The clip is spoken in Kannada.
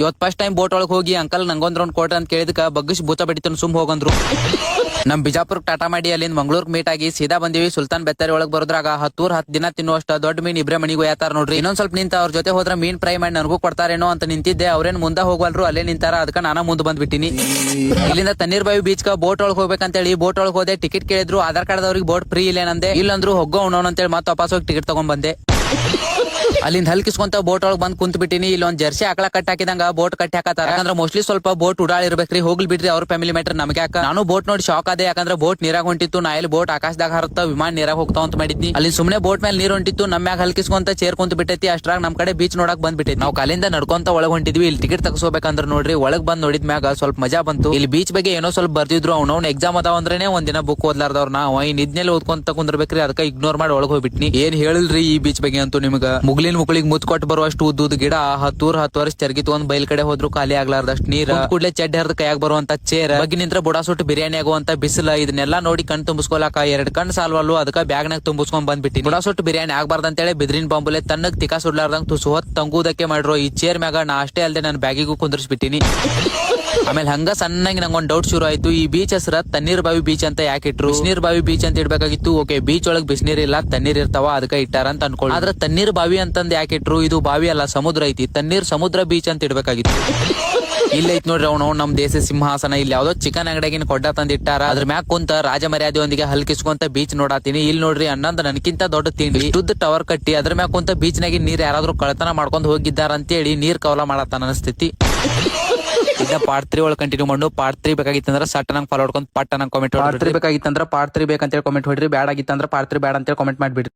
ಇವತ್ ಫಸ್ಟ್ ಟೈಮ್ ಬೋಟ್ ಒಳಗ್ ಹೋಗಿ ಅಂಕಲ್ ನಂಗೊಂದ್ ರೌಂಡ್ ಕೊಡ್ರಿ ಅಂತ ಕೇಳಿದಕ್ಕ ಬಗ್ಗಿಸಿ ಭೂತ ಬಡಿತನ ಸುಮ್ ಹೋಗಂದ್ರು. ನಮ್ ಬಿಜಾಪುರ್ ಟಾಟಾ ಮಾಡಿ ಅಲ್ಲಿಂದ ಮಂಗಳೂರ್ ಮೀಟ್ ಆಗಿ ಸೀದಾ ಬಂದಿವಿ. ಸುಲ್ತಾನ್ ಬೆತ್ತರಿ ಒಳಗ್ ಬರೋದ್ರಾಗ 10 ದಿನ ತಿನ್ನುವಷ್ಟ ದೊಡ್ಡ ಮೀನ್ ಇಬ್ರೆ ಮನಿಗೂ ಯಾತಾರ ನೋಡ್ರಿ. ಇನ್ನೊಂದ್ ಸ್ವಲ್ಪ ನಿಂತ ಅವ್ರ ಜೊತೆ ಹೋದ್ರ ಮೀನ್ ಫ್ರೈ ಮಾಡಿ ನನಗೂ ಕೊಡ್ತಾರೇನೋ ಅಂತ ನಿಂತಿದ್ದೆ. ಅವ್ರೇನ್ ಮುಂದ ಹೋಗಲ್ರು, ಅಲ್ಲೇ ನಿಂತಾರ. ಅದಕ್ಕ ನಾನ ಮುಂದ್ ಬಂದ್ಬಿಟ್ಟಿನಿ. ಇಲ್ಲಿಂದ ತಣ್ಣೀರ್ ಬಾವಿ ಬೀಚ್ ಬೋಟ್ ಒಳಗ್ ಹೋಗ್ಬೇಕಂತೇಳಿ ಬೋಟ್ ಒಳಗ್ ಹೋದೆ. ಟಿಕೆಟ್ ಕೇಳಿದ್ರು, ಆಧಾರ್ ಕಾರ್ಡ್ ಅವ್ರಿಗೆ ಬೋಟ್ ಫ್ರೀ ಇಲ್ಲೇನಂದೆ. ಇಲ್ಲಂದ್ರು ಹೋಗೋ ಉಣ್ಣೋಣ ಅಂತೇಳಿ ಮತ್ತೆ ವಾಪಸ್ ಹೋಗಿ ಟಿಕೆಟ್ ತಗೊಂಡ್ ಬಂದೆ. ಅಲ್ಲಿಂದ ಹಲ್ಕಿಸ್ಕೊಂತ ಬೋಟ್ ಒಳಗ್ ಬಂದ್ ಕುಂತ್ ಬಿಟ್ಟಿನಿ. ಇಲ್ಲೊಂದ್ ಜರ್ಸಿ ಆಕಳ ಕಟ್ಟಿ ಹಾಕಿದಂಗ ಬೋಟ್ ಕಟ್ಟಿ ಹಾಕತಾರ. ಯಾಕಂದ್ರೆ ಮೋಸ್ಟ್ಲಿ ಸ್ವಲ್ಪ ಬೋಟ್ ಉಡಾಳಿರ್ಬೇಕ್ರಿ. ಹೋಗ್ಲಿ ಬಿಡ್ರಿ, ಅವ್ರ ಫ್ಯಾಮಿಲಿ ಮ್ಯಾಟರ್ ನಮ್ಗೆ ಯಾಕ. ನಾನು ಬೋಟ್ ನೋಡಿ ಶಾಕ್ ಆದೆ. ಯಾಕಂದ್ರೆ ಬೋಟ್ ನೀರಾಗ ಹೊಂಟಿತ್ತು. ನಾ ಇಲ್ಲಿ ಬೋಟ್ ಆಕಾಶದಾಗ ಹರತ್ತ ವಿಮಾನ ನೀರಾಗ ಹೋಗ್ತಾವ ಅಂತ ಮಾಡಿದ್ನಿ. ಅಲ್ಲಿ ಸುಮ್ನೆ ಬೋಟ್ ಮೇಲೆ ನೀರ್ ಹೊಂಟಿತ್ತು. ನಮ್ಯಾಗ ಹಲ್ಕಿಸ್ಕೊಂತ ಚೇರ್ ಕುಂತ ಬಿಟ್ಟೈತಿ. ಅಷ್ಟ್ರಾಗ ನಮ್ ಕಡೆ ಬೀಚ್ ನೋಡಕ್ ಬಂದ್ ಬಿಟ್ಟೈತಿ. ನಾವು ಕಾಲಿಂದ ನಡ್ಕೊಂತ ಒಳಗ್ ಹೊಂಟಿದ್ವಿ. ಇಲ್ಲಿ ಟಿಕೆಟ್ ತಗಸ್ಕೋಬೇಕಂದ್ರ ನೋಡ್ರಿ, ಒಳಗ್ ಬಂದ್ ನೋಡಿದ್ ಮ್ಯಾಗ ಸ್ವಲ್ಪ ಮಜಾ ಬಂತು. ಇಲ್ಲಿ ಬೀಚ್ ಬಗ್ಗೆ ಏನೋ ಸ್ವಲ್ಪ ಬರ್ದಿದ್ರು. ಅವ್ನ ಎಕ್ಸಾಮ್ ಅದಾವ ಅಂದ್ರೇನೆ ಒಂದಿನ ಬುಕ್ ಓದ್ಲಾರ್ದವ್ರ ನಾವು ನಿದ್ನೆಲ್ಲ ಓದ್ಕೊಂತ ಕುಂದ್ರಬೇಕ್ರಿ. ಅದಕ್ಕ ಇಗ್ನೋರ್ ಮಾಡಿ ಒಳಗ್ ಹೋಗ್ಬಿಟ್ನಿ. ಏನ್ ಹೇಳಿಲ್ರಿ ಈ ಬೀಚ್ ಬಗ್ಗೆ ಅಂತೂ ನಿಮ್ಗ. ಮುಗ್ಲಿನ ಮುಕ್ಳಿಗೆ ಮುತ್ ಕೊಟ್ಟು ಬರುವಷ್ಟು ಉದ್ದುದ್ ಗಿಡ, 10 ವರ್ಷ ಚರ್ಗಿ ತಗೊಂಡ್ ಬೈಲ್ ಕಡೆ ಹೋದ್ರು ಖಾಲಿ ಆಗ್ಲಾರ್ದಷ್ಟು ನೀರ್, ಕೂಡ್ಲೆ ಚೆಡ್ ಹರಿದ ಕೈಯಾಗ ಬರುವಂತ ಚೇರ್, ಬಗ್ಗೆ ನಿಂತ್ರ ಬುಡಾ ಸುಟ್ಟು ಬಿರಿಯಾನಿ ಆಗುವಂತ ಬಿಸಿಲ, ಇದನ್ನೆಲ್ಲಾ ನೋಡಿ ಕಣ್ ತುಂಬಿಸ್ಕೊಳಕ 2 ಕಣ್ ಸಾಲ್ವಲ್ಲು. ಅದಕ್ಕ ಬ್ಯಾಗ್ನಾಗ ತುಂಬಿಸ್ಕೊಂಡ್ ಬಂದ್ಬಿಟ್ಟಿ. ಬುಡಾ ಸುಟ್ಟು ಬಿರಿಯಾನಿ ಆಗ್ಬಾರ್ದಂತೇಳಿ ಬಿದ್ರಿನ ಬಾಂಬುಲೆ ತನ್ನಗ್ ತಿಕಾ ಸುಡ್ಲಾರ್ದಂಗ್ ತುಸು ಹೊತ್ ತಂಗುದಕ್ಕೆ ಮಾಡಿರೋ ಈ ಚೇರ್ ಮ್ಯಾಗ ನಾ ಅಷ್ಟೇ ಅಲ್ದೆ ನನ್ನ ಬ್ಯಾಗಿಗೂ ಕುಂದ್ರಿಸ್ಬಿಟ್ಟಿನಿ. ಆಮೇಲೆ ಹಂಗ ಸಣ್ಣಂಗೆ ನಂಗೊಂದ್ ಡೌಟ್ ಶುರು ಆಯ್ತು. ಈ ಬೀಚ್ ಹೆಸರ ತಣ್ಣೀರ್ ಬಾವಿ ಬೀಚ್ ಅಂತ ಯಾಕೆ ಇಟ್ರು? ಬಿಸಿನೀರ್ ಬಾವಿ ಬೀಚ್ ಅಂತ ಇಡ್ಬೇಕಾಗಿತ್ತು. ಓಕೆ, ಬೀಚ್ ಒಳಗ್ ಬಿಸಿನೀರ್ ಇಲ್ಲ, ತಣ್ಣೀರ್ ಇರ್ತಾವ, ಅದಕ್ಕ ಇಟ್ಟಾರ ಅಂತ ಅನ್ಕೊಳ್ಳಿ. ಆದ್ರೆ ತಣ್ಣೀರ್ ಬಾವಿ ಅಂತಂದ್ ಯಾಕೆ ಇಟ್ರು? ಇದು ಬಾವಿ ಅಲ್ಲ, ಸಮುದ್ರ ಐತಿ. ತಣ್ಣೀರ್ ಸಮುದ್ರ ಬೀಚ್ ಅಂತ ಇಡ್ಬೇಕಾಗಿತ್ತು. ಇಲ್ಲ ಐತ್ ನೋಡ್ರಿ ಅವ್ನು ನಮ್ ದೇಶ ಸಿಂಹಾಸನ. ಇಲ್ಲಿ ಯಾವ್ದೋ ಚಿಕನ್ ಅಂಗಡಿಯಾಗಿನ ಕೊಡ್ಡ ತಂದಿಟ್ಟಾರ. ಅದ್ರ ಮ್ಯಾಗ ಕುಂತ ರಾಜ ಮರ್ಯಾದೆಯೊಂದಿಗೆ ಹಲ್ಕಿಸ್ಕೊಂತ ಬೀಚ್ ನೋಡಾತೀನಿ. ಇಲ್ಲಿ ನೋಡ್ರಿ ಅನ್ನಂದ್ ನನ್ಕಿಂತ ದೊಡ್ಡ ತಿಂಡಿ ಶುದ್ಧ ಟವರ್ ಕಟ್ಟಿ ಅದ್ರ ಮ್ಯಾಗ ಕುಂತ ಬೀಚ್ ನಾಗಿನ ನೀರ್ ಯಾರಾದ್ರೂ ಕಳತನ ಮಾಡ್ಕೊಂಡ್ ಹೋಗಿದ್ದಾರ ಅಂತೇಳಿ ನೀರ್ ಕವಲ ಮಾಡತ್ತ ನನ್ನ ಸ್ಥಿತಿ. ಇದ ಪಾರ್ಟ್ 3 ಒಳಗೆ ಕಂಟಿನ್ಯೂ ಮಾಡು. ಪಾರ್ಟ್ 3 ಬೇಕಾಗಿತ್ತಂದ್ರ ಸಟ್ ನಂಗೆ ಫಾಲೋ ಹೊಡ್ಕೊಂಡ್ ಪಟ್ಟ ನಂಗೆ ಕಾಮೆಂಟ್ ಪಾರ್ಟ್ 3 ಬೇಕಾಗಿತ್ತಂದ್ರ ಪಾರ್ಟ್ 3 ಬೇಕಂತೇಳಿ ಕಾಮೆಂಟ್ ಹೊಡ್ರಿ. ಬ್ಯಾಡ ಆಗಿತ್ತಂದ್ರ ಪಾರ್ಟ್ 3 ಬ್ಯಾಡ ಅಂತೇಳಿ ಕಾಮೆಂಟ್ ಮಾಡ್ಬಿಡ್ರಿ.